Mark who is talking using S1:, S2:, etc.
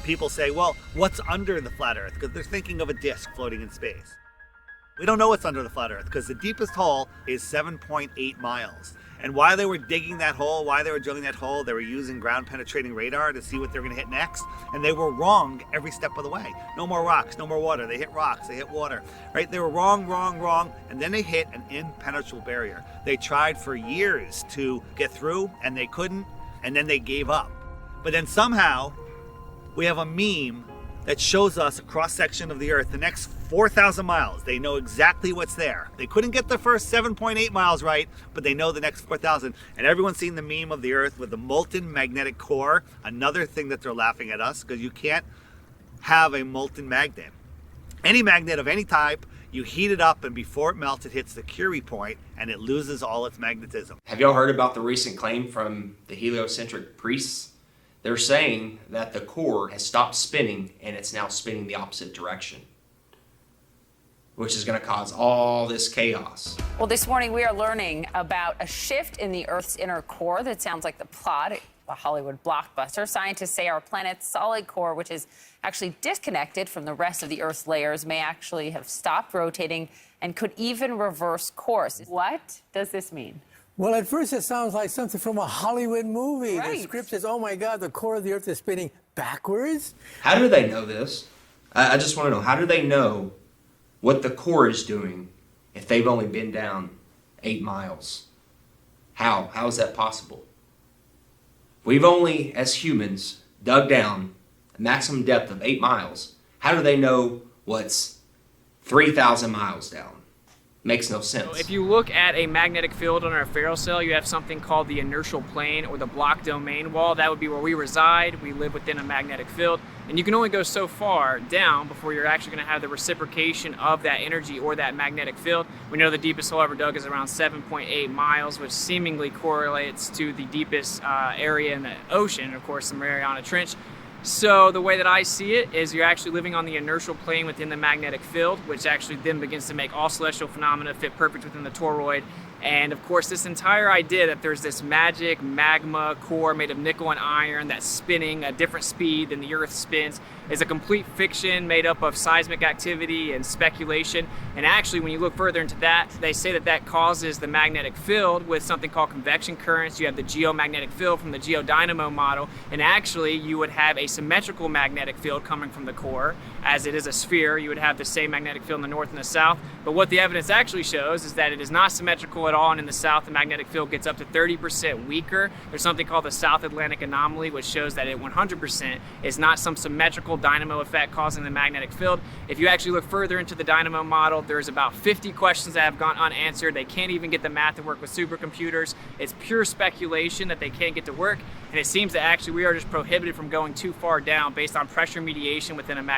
S1: people say, well, what's under the flat Earth? Because they're thinking of a disk floating in space. We don't know what's under the flat Earth because the deepest hole is 7.8 miles. And while they were digging that hole, while they were drilling that hole, they were using ground penetrating radar to see what they're going to hit next. And they were wrong every step of the way. No more rocks, no more water. They hit rocks, they hit water, right? They were wrong. And then they hit an impenetrable barrier. They tried for years to get through and they couldn't. And then they gave up. But then somehow we have a meme that shows us a cross section of the Earth, the next 4,000 miles. They know exactly what's there. They couldn't get the first 7.8 miles right, but they know the next 4,000. And everyone's seen the meme of the Earth with the molten magnetic core. Another thing that they're laughing at us, because you can't have a molten magnet. Any magnet of any type, you heat it up and before it melts, it hits the Curie point and it loses all its magnetism.
S2: Have y'all heard about the recent claim from the heliocentric priests? They're saying that the core has stopped spinning and it's now spinning the opposite direction, which is going to cause all this chaos.
S3: Well, this morning we are learning about a shift in the Earth's inner core that sounds like the plot of a Hollywood blockbuster. Scientists say our planet's solid core, which is actually disconnected from the rest of the Earth's layers, may actually have stopped rotating and could even reverse course. What does this mean?
S4: Well, at first it sounds like something from a Hollywood movie.
S3: Right.
S4: The script says, oh my God, the core of the Earth is spinning backwards.
S2: How do they know this? I just want to know, how do they know what the core is doing if they've only been down 8 miles? How? How is that possible? We've only, as humans, dug down a maximum depth of 8 miles. How do they know what's 3,000 miles down? Makes no sense.
S5: So if you look at a magnetic field on our ferrocell, you have something called the inertial plane or the block domain wall. That would be where we reside. We live within a magnetic field. And you can only go so far down before you're actually going to have the reciprocation of that energy or that magnetic field. We know the deepest hole ever dug is around 7.8 miles, which seemingly correlates to the deepest area in the ocean, of course, the Mariana Trench. So the way that I see it is you're actually living on the inertial plane within the magnetic field, which actually then begins to make all celestial phenomena fit perfect within the toroid. And of course, this entire idea that there's this magic magma core made of nickel and iron that's spinning at a different speed than the Earth spins is a complete fiction made up of seismic activity and speculation. And actually, when you look further into that, they say that that causes the magnetic field with something called convection currents. You have the geomagnetic field from the geodynamo model, and actually you would have a symmetrical magnetic field coming from the core. As it is a sphere, you would have the same magnetic field in the north and the south. But what the evidence actually shows is that it is not symmetrical at all, and in the south the magnetic field gets up to 30% weaker. There's something called the South Atlantic anomaly, which shows that it 100% is not some symmetrical dynamo effect causing the magnetic field. If you actually look further into the dynamo model, there's about 50 questions that have gone unanswered. They can't even get the math to work with supercomputers. It's pure speculation that they can't get to work, and it seems that actually we are just prohibited from going too far down based on pressure mediation within a magnetic